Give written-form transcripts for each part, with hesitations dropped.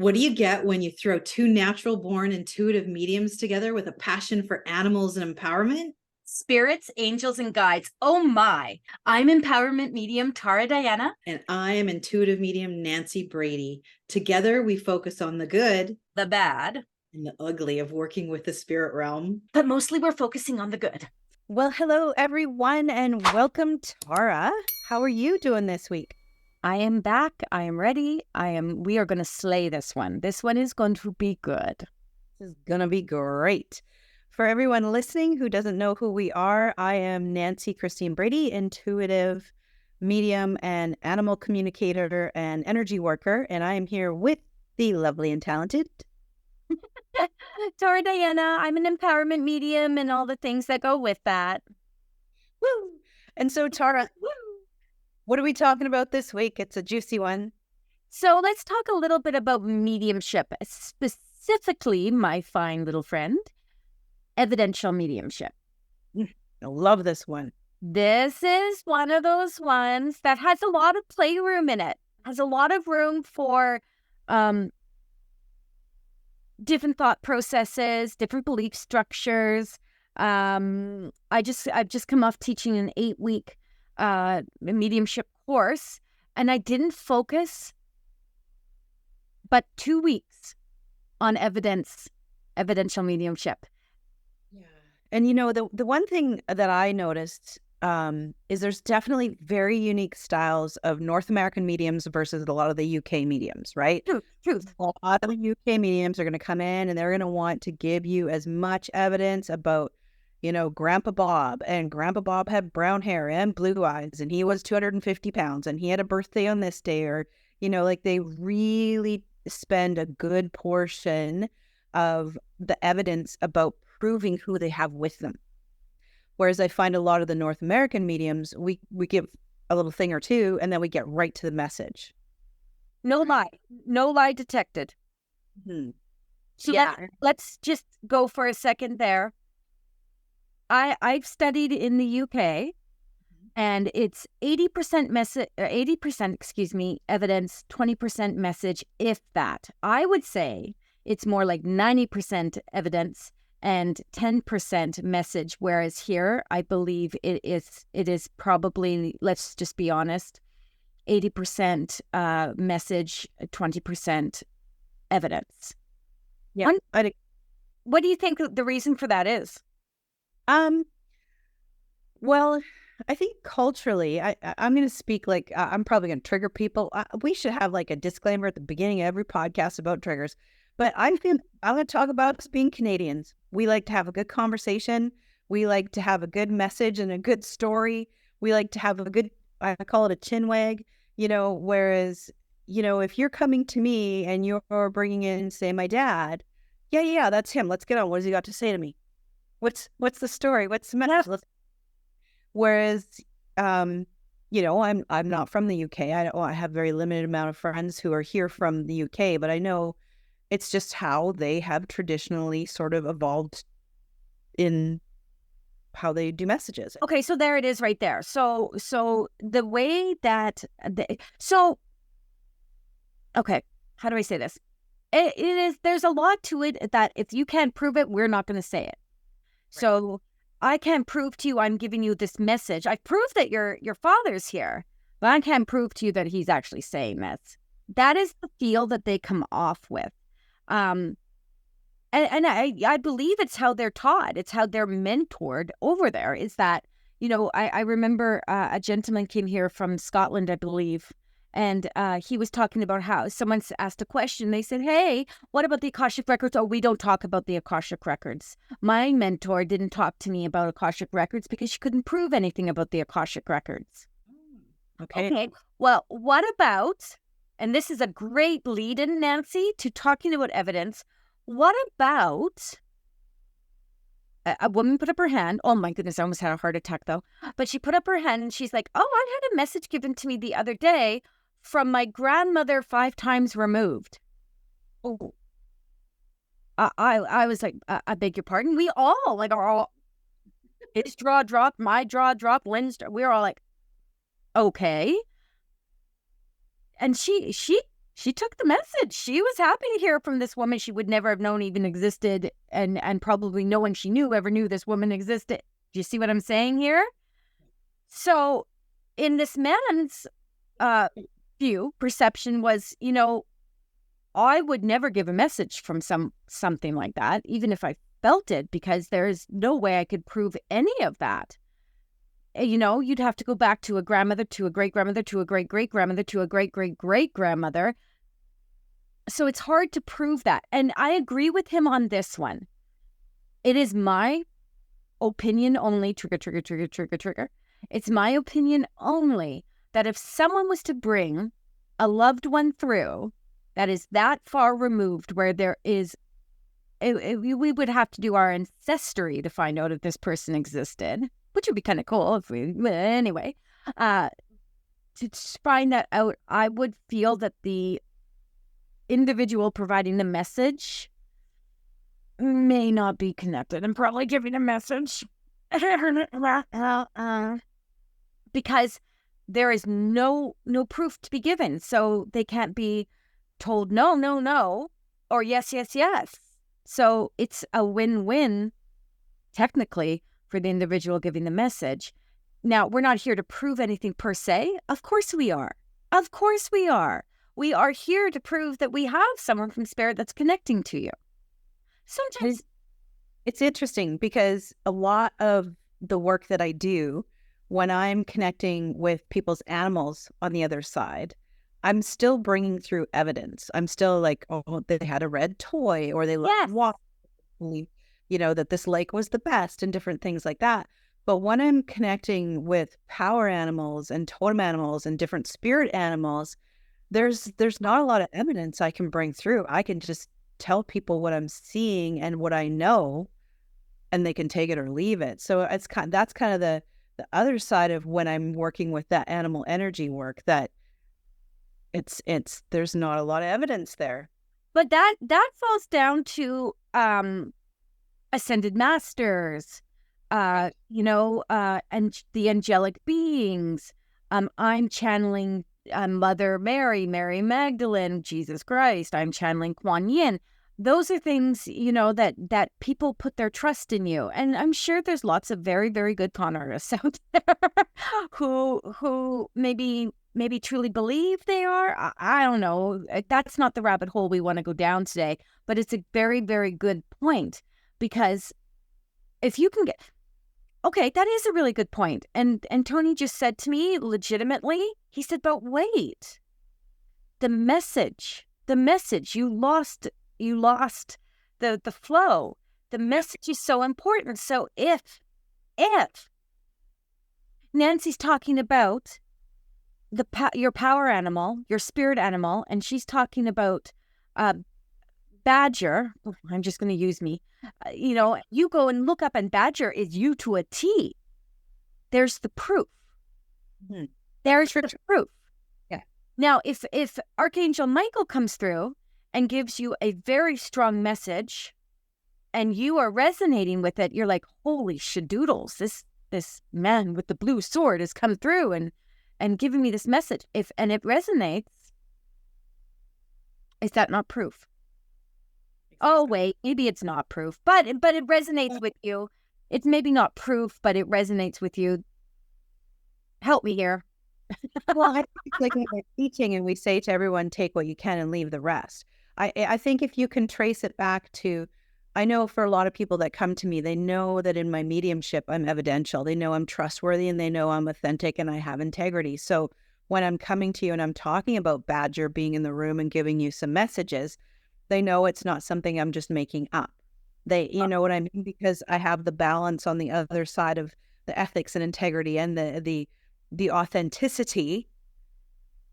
What do you get when you throw two natural born intuitive mediums together with a passion for animals and empowerment? Spirits, angels, and guides. Oh my. I'm empowerment medium Tara Diana. And I am intuitive medium Nancy Brady. Together, we focus on the good, The bad, and the ugly of working with the spirit realm. but mostly we're focusing on the good. Well, hello, everyone, and welcome, Tara. How are you doing this week? I am back. I am ready. We are going to slay this one. This one is going to be good. This is going to be great. For everyone listening who doesn't know who we are, I am Nancy Christine Brady, intuitive medium and animal communicator and energy worker, and I am here with the lovely and talented Tara Diana, I'm an empowerment medium and all the things that go with that. Woo! And so, Tara, what are we talking about this week? It's a juicy one. So let's talk a little bit about mediumship, specifically, my fine little friend, evidential mediumship. I love this one. This is one of those ones that has a lot of playroom in it, has a lot of room for different thought processes, different belief structures. I've just come off teaching an 8-week mediumship course, and I didn't focus but 2 weeks on evidential mediumship. Yeah. And you know, the one thing that I noticed is there's definitely very unique styles of North American mediums versus a lot of the UK mediums, right? Truth. A lot of the UK mediums are going to come in and they're going to want to give you as much evidence about, you know, Grandpa Bob. And Grandpa Bob had brown hair and blue eyes, and he was 250 pounds, and he had a birthday on this day, or, you know, like they really spend a good portion of the evidence about proving who they have with them. Whereas I find a lot of the North American mediums, we give a little thing or two, and then we get right to the message. No lie detected. Mm-hmm. So let's just go for a second there. I've studied in the UK, and it's 80% evidence, 20% message, if that. I would say it's more like 90% evidence and 10% message, whereas here I believe it is probably, let's just be honest, 80% message, 20% evidence. Yeah. What do you think the reason for that is? Well, I think culturally, I'm going to speak like, I'm probably going to trigger people. We should have like a disclaimer at the beginning of every podcast about triggers. But I'm going to talk about us being Canadians. We like to have a good conversation. We like to have a good message and a good story. We like to have a good, I call it a chin wag, you know, whereas, you know, if you're coming to me and you're bringing in, say, my dad, yeah, that's him. Let's get on. What has he got to say to me? What's the story? What's the message? Whereas, you know, I'm not from the UK. I have a very limited amount of friends who are here from the UK, but I know it's just how they have traditionally sort of evolved in how they do messages. Okay, so there it is right there. So the way that, okay, how do I say this? It is, there's a lot to it that if you can't prove it, we're not going to say it. Right. So I can't prove to you I'm giving you this message. I've proved that your father's here, but I can't prove to you that he's actually saying this. That is the feel that they come off with. And I believe it's how they're taught. It's how they're mentored over there, is that, you know, I remember a gentleman came here from Scotland, I believe, and he was talking about how someone asked a question. They said, hey, what about the Akashic Records? Oh, we don't talk about the Akashic Records. My mentor didn't talk to me about Akashic Records because she couldn't prove anything about the Akashic Records. Okay. Well, what about, and this is a great lead-in, Nancy, to talking about evidence. What about a woman put up her hand? Oh my goodness, I almost had a heart attack though. But she put up her hand and she's like, oh, I had a message given to me the other day from my grandmother 5 times removed. Oh, I was like, I beg your pardon. We all like are all, his jaw dropped, my jaw dropped, Lynn's, we're all like, okay. And she she took the message. She was happy to hear from this woman she would never have known even existed, and probably no one she knew ever knew this woman existed. Do you see what I'm saying here? So in this man's view, perception was, I would never give a message from something like that, even if I felt it, because there's no way I could prove any of that. You'd have to go back to a grandmother, to a great-grandmother, to a great-great-grandmother, to a great-great-great-grandmother. So it's hard to prove that. And I agree with him on this one. It is my opinion only, trigger. It's my opinion only that if someone was to bring a loved one through that is that far removed, where there is, we would have to do our ancestry to find out if this person existed, which would be kind of cool if we, anyway, to find that out, I would feel that the individual providing the message may not be connected and probably giving a message because there is no proof to be given. So they can't be told no, or yes. So it's a win-win, technically, for the individual giving the message. Now, we're not here to prove anything per se. Of course we are. We are here to prove that we have someone from spirit that's connecting to you. Sometimes it's interesting because a lot of the work that I do, when I'm connecting with people's animals on the other side, I'm still bringing through evidence. I'm still like, oh, they had a red toy, or they let walk, that this lake was the best, and different things like that. But when I'm connecting with power animals and totem animals and different spirit animals, there's not a lot of evidence I can bring through. I can just tell people what I'm seeing and what I know, and they can take it or leave it. So that's kind of the other side of when I'm working with that animal energy work, that there's not a lot of evidence there. But that falls down to ascended masters, and the angelic beings. I'm channeling Mother Mary, Mary Magdalene, Jesus Christ. I'm channeling Kuan Yin. Those are things, that people put their trust in you. And I'm sure there's lots of very, very good con artists out there who maybe truly believe they are. I don't know. That's not the rabbit hole we want to go down today. But it's a very, very good point, because if you can get... Okay, that is a really good point. And Tony just said to me legitimately, he said, but wait, the message, you lost the flow. The message is so important. So if Nancy's talking about your power animal, your spirit animal, and she's talking about Badger, I'm just going to use me, you go and look up, and Badger is you to a T. There's the proof. Mm-hmm. There's the proof. Yeah. Now, if Archangel Michael comes through and gives you a very strong message, and you are resonating with it, you're like, holy shadoodles, this man with the blue sword has come through and giving me this message. And it resonates, is that not proof? Oh, wait, maybe it's not proof, but it resonates with you. It's maybe not proof, but it resonates with you. Help me here. Well, I think like when we're teaching and we say to everyone, take what you can and leave the rest. I think if you can trace it back to, I know for a lot of people that come to me, they know that in my mediumship, I'm evidential. They know I'm trustworthy, and they know I'm authentic and I have integrity. So when I'm coming to you and I'm talking about Badger being in the room and giving you some messages, they know it's not something I'm just making up. You know what I mean? Because I have the balance on the other side of the ethics and integrity and the authenticity,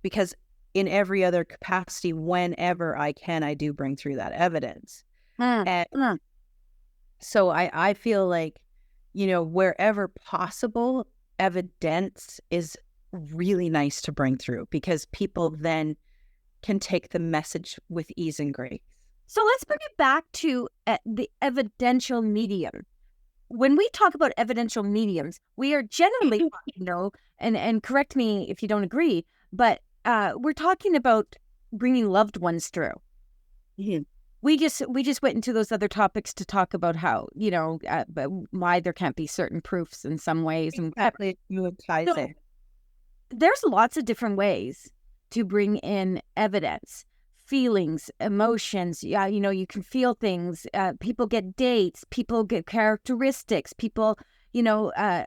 because in every other capacity, whenever I can, I do bring through that evidence. So I feel like, wherever possible, evidence is really nice to bring through, because people then can take the message with ease and grace. So let's bring it back to the evidential medium. When we talk about evidential mediums, we are generally, and correct me if you don't agree, but we're talking about bringing loved ones through. Mhm. We just went into those other topics to talk about how, but why there can't be certain proofs in some ways. And Exactly. You ties So, it. there's lots of different ways to bring in evidence, feelings, emotions. Yeah, you can feel things. People get dates. People get characteristics. People, I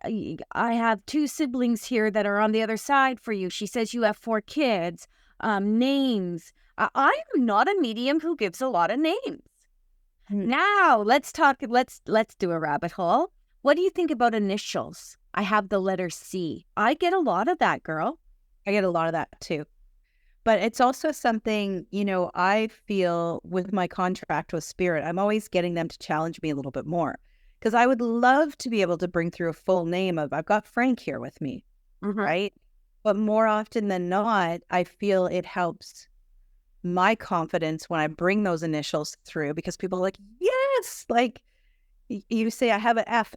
have 2 siblings here that are on the other side for you. She says you have 4 kids. Names. I am not a medium who gives a lot of names. Mm. Now let's talk. Let's do a rabbit hole. What do you think about initials? I have the letter C. I get a lot of that, girl. I get a lot of that too. But it's also something, I feel with my contract with Spirit, I'm always getting them to challenge me a little bit more. Because I would love to be able to bring through a full name of, I've got Frank here with me, right? But more often than not, I feel it helps my confidence when I bring those initials through, because people are like, yes, like you say, I have an F,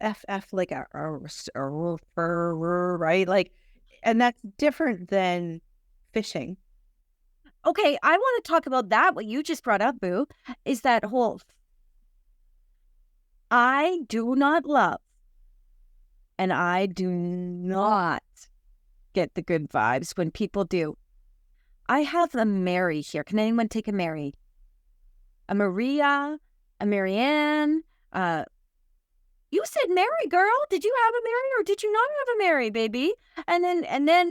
like right? Like, and that's different than fishing. Okay, I want to talk about that. What you just brought up, Boo, is that whole I do not love and I do not get the good vibes when people do. I have a Mary here. Can anyone take a Mary? A Maria, a Marianne. You said Mary, girl. Did you have a Mary or did you not have a Mary, baby? And then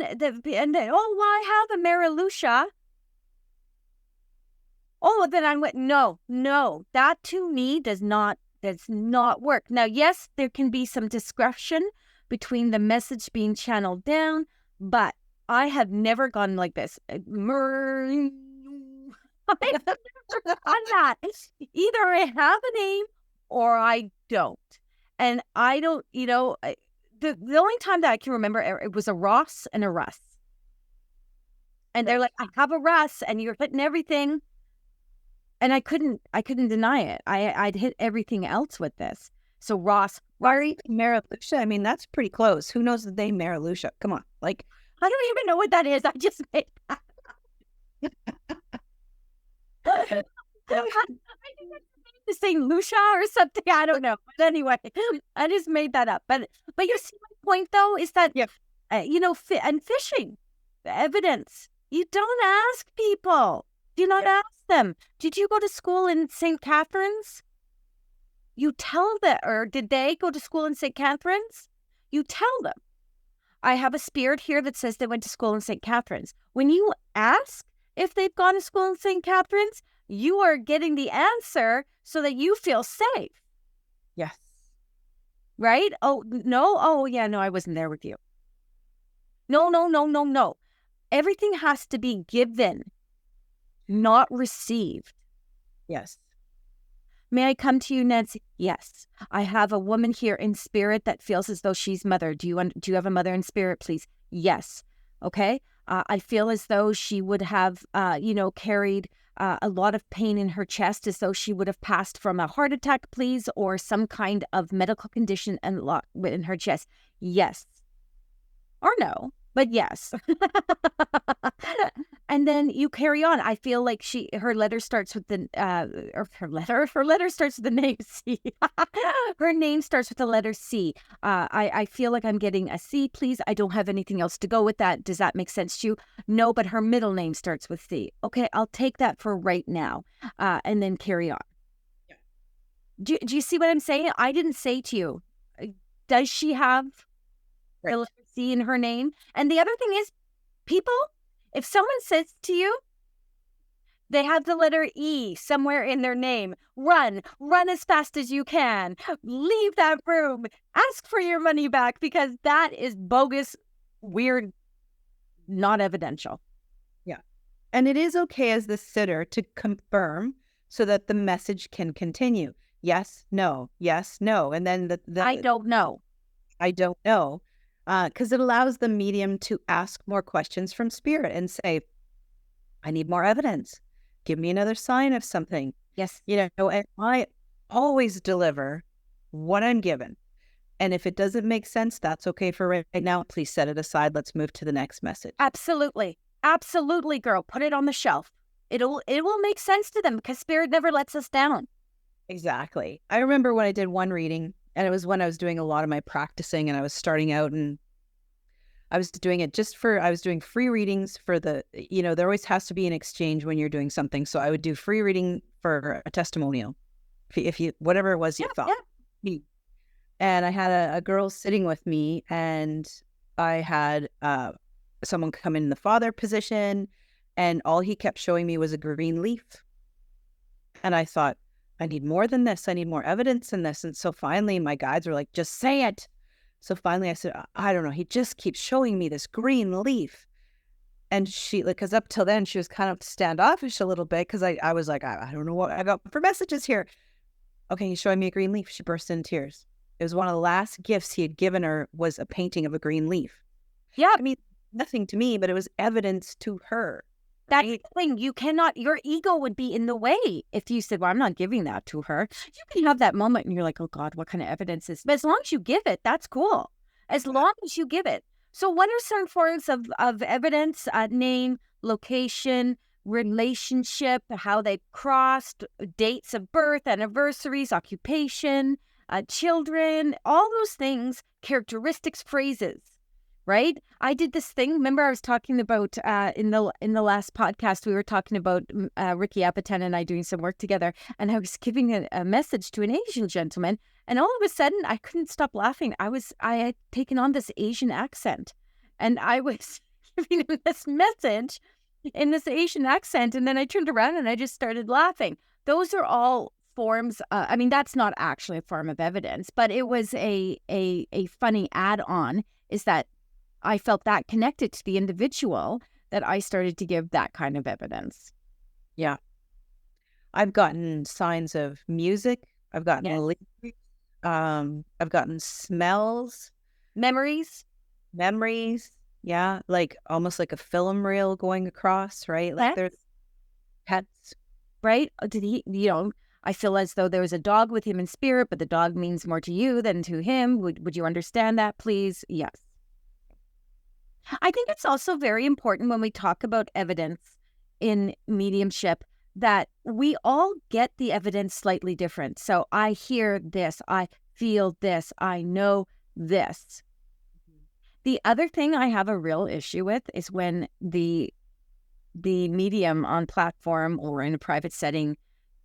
oh, well, I have a Mary Lucia. Oh, then I went, no, that to me does not work. Now, yes, there can be some discretion between the message being channeled down, but I have never gone like this. I've never done that. Either I have a name or I don't. And I don't, the only time that I can remember, it was a Ross and a Russ. And they're like, I have a Russ and you're hitting everything. And I couldn't deny it. I'd hit everything else with this. So Ross, Mary Lucia, I mean, that's pretty close. Who knows the name Mary Lucia? Come on. Like, I don't even know what that is. I just made that. I think that's the same Lucia or something. I don't know. But anyway, I just made that up. But you see my point though is that, and fishing, the evidence. You don't ask people. Do not ask them. Did you go to school in St. Catharines? You tell them. Or did they go to school in St. Catharines? You tell them. I have a spirit here that says they went to school in St. Catharines. When you ask if they've gone to school in St. Catharines, you are getting the answer so that you feel safe. yes. Right? Oh, no. Oh, yeah, no, I wasn't there with you. No. Everything has to be given, not received. Yes. May I come to you, Nancy? Yes. I have a woman here in spirit that feels as though she's mother. Do you have a mother in spirit, please? Yes. Okay. I feel as though she would have, carried a lot of pain in her chest, as though she would have passed from a heart attack, please, or some kind of medical condition and in her chest. Yes. Or no. But yes. And then you carry on. I feel like her letter starts with her letter starts with the name C. Her name starts with the letter C. I feel like I'm getting a C, please. I don't have anything else to go with that. Does that make sense to you? No, but her middle name starts with C. Okay, I'll take that for right now. And then carry on. Yeah. Do you see what I'm saying? I didn't say to you, does she have the letter C in her name? And the other thing is, people, if someone says to you, they have the letter E somewhere in their name, run as fast as you can, leave that room, ask for your money back, because that is bogus, weird, not evidential. Yeah. And it is okay as the sitter to confirm so that the message can continue. Yes, no, yes, no. And then I don't know. I don't know. Because it allows the medium to ask more questions from spirit and say, I need more evidence. Give me another sign of something. Yes. And I always deliver what I'm given. And if it doesn't make sense, that's okay for right now. Please set it aside. Let's move to the next message. Absolutely. Absolutely, girl. Put it on the shelf. it will make sense to them because spirit never lets us down. Exactly. I remember when I did one reading, and it was when I was doing a lot of my practicing and I was starting out, and I was doing it I was doing free readings for there always has to be an exchange when you're doing something. So I would do free reading for a testimonial, if you, whatever it was you thought. Yeah. And I had a girl sitting with me, and I had someone come in the father position, and all he kept showing me was a green leaf. And I thought, I need more than this. I need more evidence than this. And so finally my guides were like, just say it. So finally I said, I don't know. He just keeps showing me this green leaf. And she, like, because up till then she was kind of standoffish a little bit, because I was like, I don't know what I got for messages here. Okay, he's showing me a green leaf. She burst into tears. It was one of the last gifts he had given her, was a painting of a green leaf. Yeah. I mean, nothing to me, but it was evidence to her. That's the thing. You cannot, your ego would be in the way if you said, well, I'm not giving that to her. You can have that moment and you're like, oh God, what kind of evidence is, but as long as you give it, that's cool. As long as you give it. So what are some forms of evidence? Name, location, relationship, how they crossed, dates of birth, anniversaries, occupation, children, all those things, characteristics, phrases. Right? I did this thing. Remember, I was talking about in the last podcast, we were talking about Ricky Apatan and I doing some work together, and I was giving a message to an Asian gentleman, and all of a sudden, I couldn't stop laughing. I had taken on this Asian accent, and I was giving him this message in this Asian accent, and then I turned around and I just started laughing. Those are all forms. I mean, that's not actually a form of evidence, but it was a funny add-on. Is that I felt that connected to the individual that I started to give that kind of evidence. Yeah. I've gotten signs of music. I've gotten lyrics. I've gotten smells. Memories. Yeah. Like almost like a film reel going across, right? Like there's pets. Right? Did he, I feel as though there was a dog with him in spirit, but the dog means more to you than to him. Would you understand that, please? Yes. I think it's also very important when we talk about evidence in mediumship that we all get the evidence slightly different. So I hear this, I feel this, I know this. The other thing I have a real issue with is when the medium on platform or in a private setting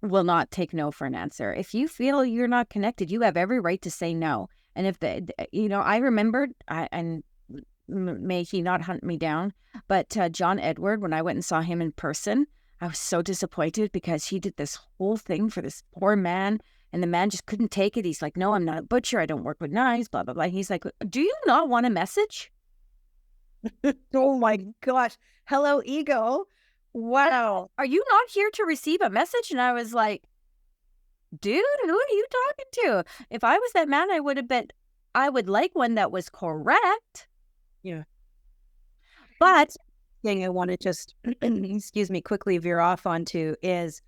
will not take no for an answer. If you feel you're not connected, you have every right to say no. And if I remembered, and may he not hunt me down, but John Edward, when I went and saw him in person, I was so disappointed because he did this whole thing for this poor man, and the man just couldn't take it. He's like, no, I'm not a butcher. I don't work with knives, blah, blah, blah. He's like, do you not want a message? Oh my gosh. Hello, ego. Wow. Are you not here to receive a message? And I was like, dude, who are you talking to? If I was that man, I would like one that was correct. Yeah. But thing I want to just, excuse me, quickly veer off onto is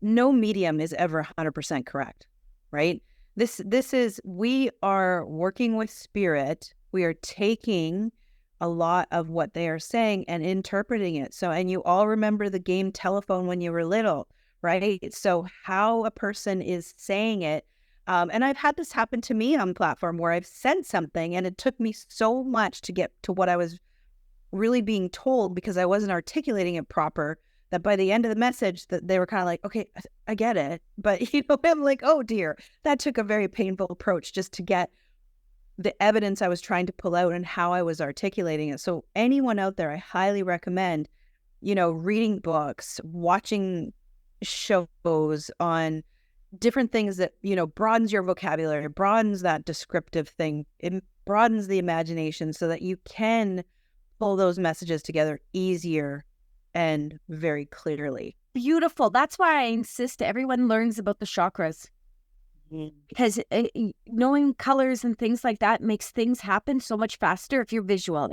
no medium is ever 100% correct, right? This is, we are working with spirit. We are taking a lot of what they are saying and interpreting it. So, and you all remember the game telephone when you were little, right? So how a person is saying it. And I've had this happen to me on platform where I've said something and it took me so much to get to what I was really being told because I wasn't articulating it proper, that by the end of the message that they were kind of like, okay, I get it. But, I'm like, oh dear, that took a very painful approach just to get the evidence I was trying to pull out and how I was articulating it. So anyone out there, I highly recommend, reading books, watching shows on different things that, broadens your vocabulary, broadens that descriptive thing. It broadens the imagination so that you can pull those messages together easier and very clearly. Beautiful. That's why I insist everyone learns about the chakras. Because knowing colors and things like that makes things happen so much faster if you're visual.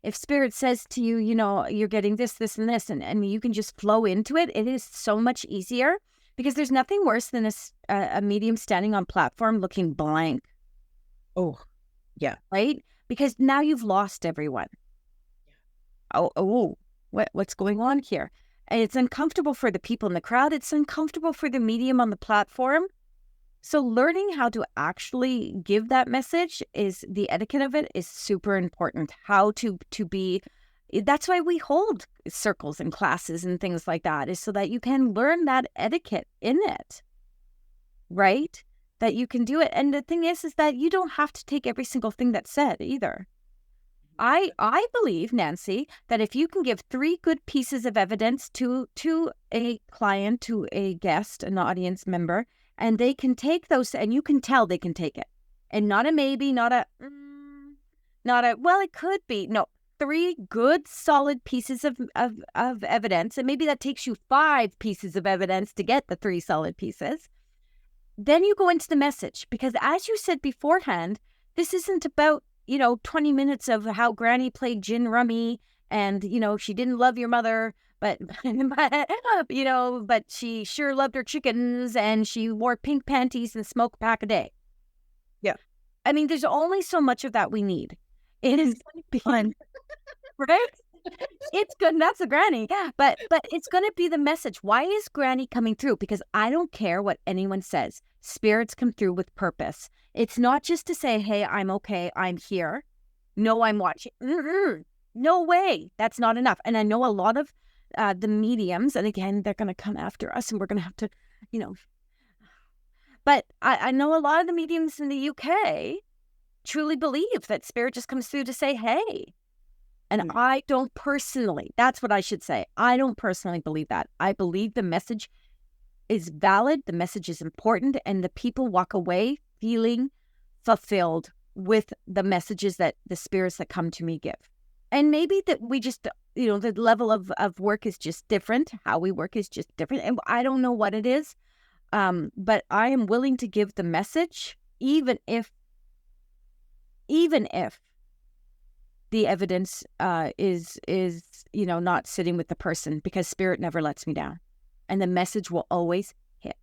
If spirit says to you, you're getting this, this, and this, and you can just flow into it, it is so much easier. Because there's nothing worse than a medium standing on platform looking blank. Oh, yeah. Right? Because now you've lost everyone. Oh, what's going on here? And it's uncomfortable for the people in the crowd. It's uncomfortable for the medium on the platform. So learning how to actually give that message, is the etiquette of it is super important. How to be, that's why we hold circles and classes and things like that, is so that you can learn that etiquette in it, right? That you can do it. And the thing is that you don't have to take every single thing that's said either. I believe, Nancy, that if you can give 3 good pieces of evidence to a client, to a guest, an audience member, and they can take those, and you can tell they can take it, and not a maybe, not a well, it could be. No, 3 good, solid pieces of evidence, and maybe that takes you 5 pieces of evidence to get the 3 solid pieces. Then you go into the message, because as you said beforehand, this isn't about 20 minutes of how Granny played gin rummy and, she didn't love your mother, but she sure loved her chickens and she wore pink panties and smoked a pack a day. Yeah. I mean, there's only so much of that we need. It is fun, right? It's good. That's a Granny. But it's going to be the message. Why is Granny coming through? Because I don't care what anyone says. Spirits come through with purpose. It's not just to say, hey, I'm okay, I'm here. No, I'm watching. No way. That's not enough. And I know a lot of the mediums, and again, they're going to come after us and we're going to have to, but I know a lot of the mediums in the UK truly believe that spirit just comes through to say, hey. And I don't personally, that's what I should say. I don't personally believe that. I believe the message is valid, the message is important, and the people walk away feeling fulfilled with the messages that the spirits that come to me give. And maybe that we just, the level of work is just different. How we work is just different. And I don't know what it is, but I am willing to give the message, even if the evidence is not sitting with the person, because spirit never lets me down, and the message will always hit.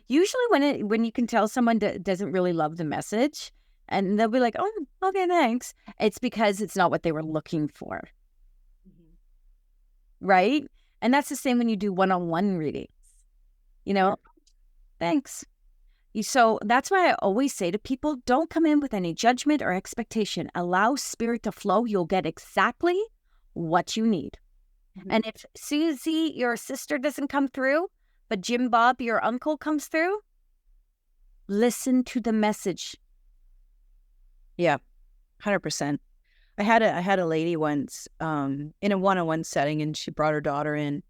Usually when you can tell someone doesn't really love the message, and they'll be like, oh, okay, thanks, it's because it's not what they were looking for. Right? And that's the same when you do one-on-one readings. Thanks. So that's why I always say to people, don't come in with any judgment or expectation. Allow spirit to flow. You'll get exactly what you need. And if Susie, your sister, doesn't come through, but Jim Bob, your uncle, comes through, listen to the message. Yeah, 100%. I had a lady once in a one-on-one setting, and she brought her daughter in,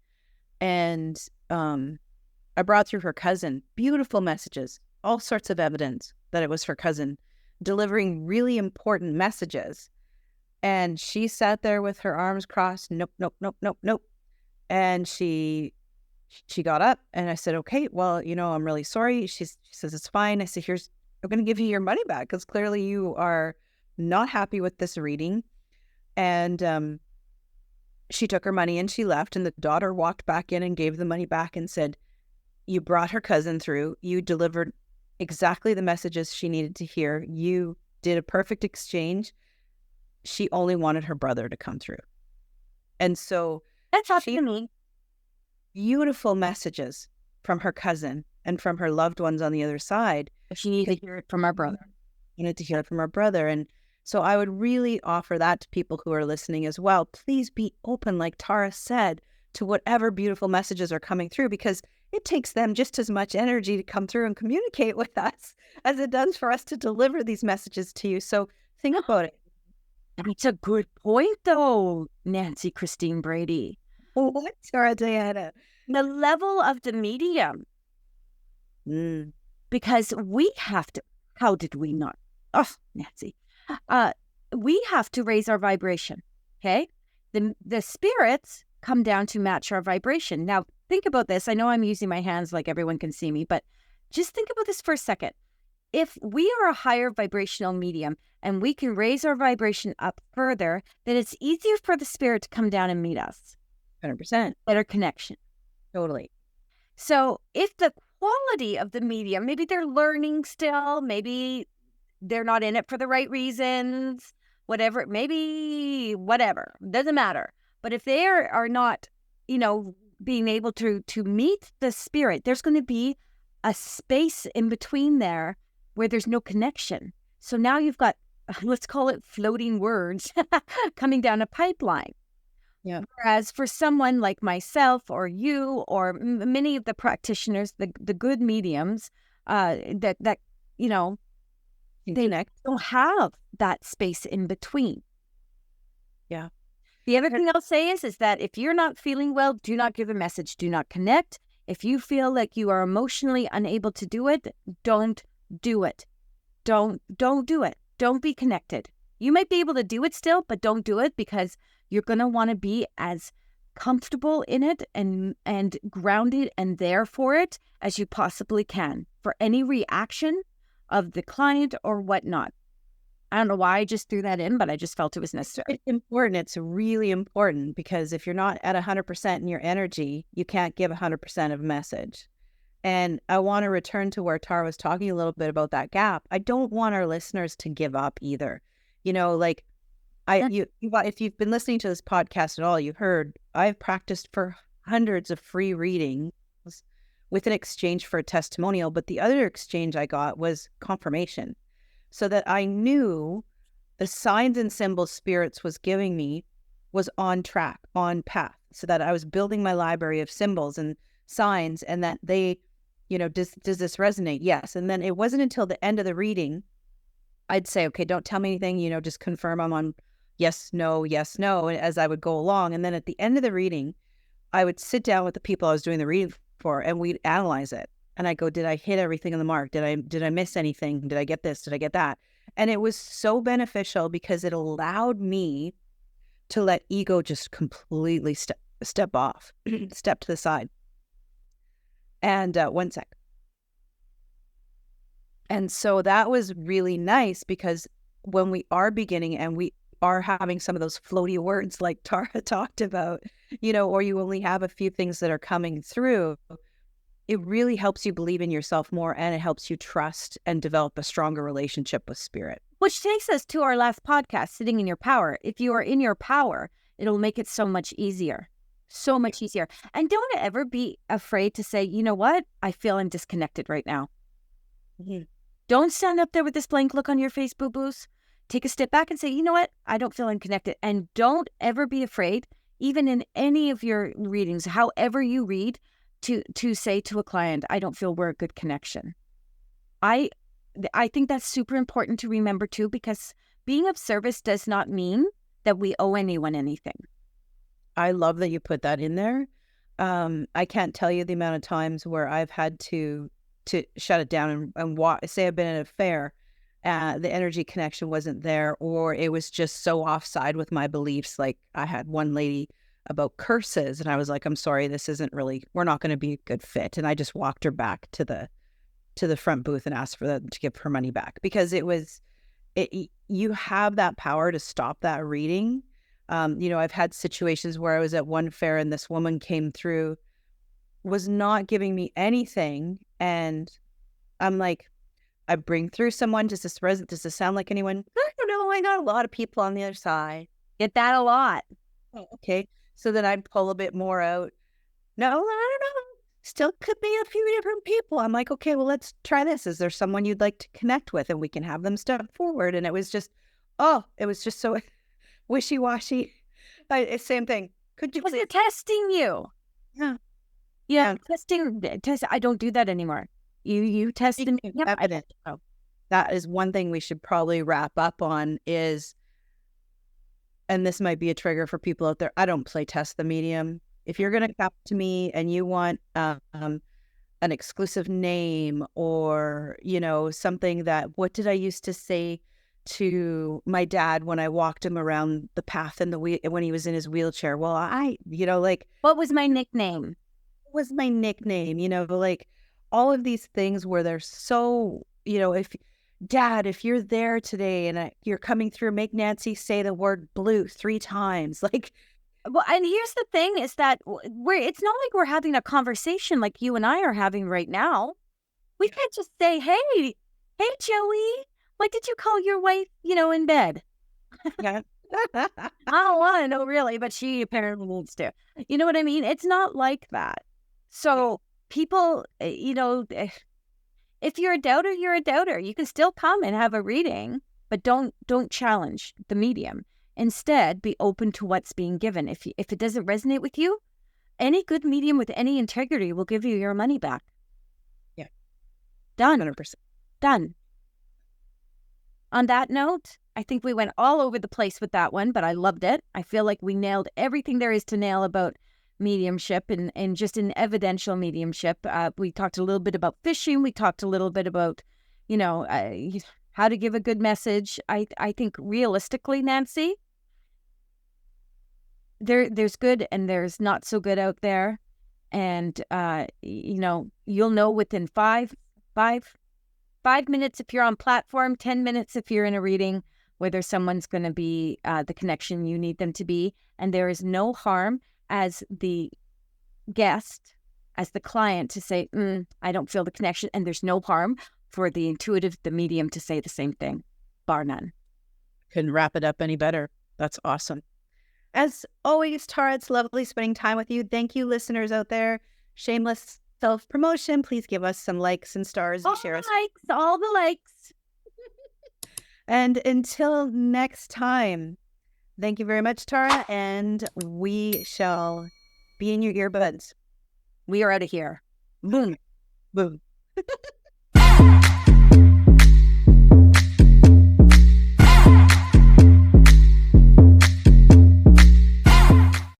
and I brought through her cousin beautiful messages, all sorts of evidence that it was her cousin delivering really important messages. And she sat there with her arms crossed. Nope, nope, nope, nope, nope. And she got up, and I said, okay, well, I'm really sorry. She says, it's fine. I said, I'm going to give you your money back, because clearly you are not happy with this reading. And she took her money and she left, and the daughter walked back in and gave the money back and said, you brought her cousin through. You delivered exactly the messages she needed to hear. You did a perfect exchange. She only wanted her brother to come through. And so That's awesome to me. Beautiful messages from her cousin and from her loved ones on the other side. She needed to hear it from our brother. Wanted to hear it from her brother. And so I would really offer that to people who are listening as well. Please be open, like Tara said, to whatever beautiful messages are coming through, because it takes them just as much energy to come through and communicate with us as it does for us to deliver these messages to you. So think about it. It's a good point, though, Nancy Christine Brady. What, Tara Diana? The level of the medium. Because we have to, how did we not? Oh, Nancy. We have to raise our vibration, okay? The spirits come down to match our vibration. Now, think about this. I know I'm using my hands like everyone can see me, but just think about this for a second. If we are a higher vibrational medium and we can raise our vibration up further, then it's easier for the spirit to come down and meet us. 100%. Better connection. Totally. So if the quality of the medium, maybe they're learning still, maybe they're not in it for the right reasons, whatever, maybe whatever, doesn't matter. But if they are not, being able to meet the spirit, there's going to be a space in between there where there's no connection. So now you've got, let's call it floating words coming down a pipeline. Yeah. Whereas for someone like myself or you or many of the practitioners, the good mediums, that they Connect. don't have that space in between. Yeah. The other thing I'll say is that if you're not feeling well, do not give a message. Do not connect. If you feel like you are emotionally unable to do it, don't do it. Don't do it. Don't be connected. You might be able to do it still, but don't do it, because you're going to want to be as comfortable in it and grounded and there for it as you possibly can for any reaction of the client or whatnot. I don't know why I just threw that in, but I just felt it was necessary. It's important. It's really important, because if you're not at 100% in your energy, you can't give 100% of message. And I want to return to where Tara was talking a little bit about that gap. I don't want our listeners to give up either. Like if you've been listening to this podcast at all, you've heard I've practiced for hundreds of free readings with an exchange for a testimonial. But the other exchange I got was confirmation, so that I knew the signs and symbols spirits was giving me was on track, on path, so that I was building my library of symbols and signs, and that they, does this resonate? Yes. And then it wasn't until the end of the reading I'd say, okay, don't tell me anything, just confirm I'm on yes, no, as I would go along. And then at the end of the reading, I would sit down with the people I was doing the reading for, and we'd analyze it. And I go, did I hit everything on the mark? Did I miss anything? Did I get this? Did I get that? And it was so beneficial, because it allowed me to let ego just completely step off, step to the side. And one sec. And so that was really nice, because when we are beginning and we are having some of those floaty words like Tara talked about, or you only have a few things that are coming through, it really helps you believe in yourself more, and it helps you trust and develop a stronger relationship with spirit. Which takes us to our last podcast, Sitting in Your Power. If you are in your power, it'll make it so much easier. So much easier. And don't ever be afraid to say, you know what? I feel I'm disconnected right now. Mm-hmm. Don't stand up there with this blank look on your face, boo-boos. Take a step back and say, you know what? I don't feel I'm connected. And don't ever be afraid, even in any of your readings, however you read, to say to a client, I don't feel we're a good connection. I think that's super important to remember too, because being of service does not mean that we owe anyone anything. I love that you put that in there. I can't tell you the amount of times where I've had to shut it down and say I've been at a fair, the energy connection wasn't there, or it was just so offside with my beliefs. Like I had one lady about curses, and I was like, I'm sorry, this isn't really, we're not going to be a good fit. And I just walked her back to the front booth and asked for them to give her money back, because you have that power to stop that reading. I've had situations where I was at one fair and this woman came through, was not giving me anything. And I'm like, I bring through someone. Does this sound like anyone? I don't know. I got a lot of people on the other side. Get that a lot. Oh, okay. So then I'd pull a bit more out. No, I don't know. Still could be a few different people. I'm like, okay, well, let's try this. Is there someone you'd like to connect with? And we can have them step forward. And it was just so wishy-washy. Same thing. Could you Was please? it testing you? Yeah. Yeah, test. I don't do that anymore. You tested me. Yep. Evident. Oh, that is one thing we should probably wrap up on is, and this might be a trigger for people out there, I don't play test the medium. If you're going to come to me and you want an exclusive name, or, something that, what did I used to say to my dad when I walked him around the path when he was in his wheelchair? Well, What was my nickname? Was my nickname, like all of these things where they're so, if you're there today and you're coming through, make Nancy say the word blue 3 times. Like, Well, and here's the thing is that it's not like we're having a conversation like you and I are having right now. We can't just say, hey, Joey, what did you call your wife, in bed? yeah, I don't want to know really, but she apparently needs to. You know what I mean? It's not like that. So people, if you're a doubter, you're a doubter. You can still come and have a reading, but don't challenge the medium. Instead, be open to what's being given. If it doesn't resonate with you, any good medium with any integrity will give you your money back. Yeah. Done. 100%. Done. On that note, I think we went all over the place with that one, but I loved it. I feel like we nailed everything there is to nail about mediumship and just in evidential mediumship. We talked a little bit about fishing. We talked a little bit about, how to give a good message. I think realistically, Nancy, there's good and there's not so good out there. And, you'll know within five minutes if you're on platform, 10 minutes if you're in a reading, whether someone's going to be the connection you need them to be. And there is no harm as the guest, as the client to say, I don't feel the connection. And there's no harm for the intuitive, the medium to say the same thing, bar none. Couldn't wrap it up any better. That's awesome. As always, Tara, it's lovely spending time with you. Thank you, listeners out there. Shameless self-promotion. Please give us some likes and stars and share us. All the likes. And until next time, thank you very much, Tara, and we shall be in your earbuds. We are out of here. Boom. Boom.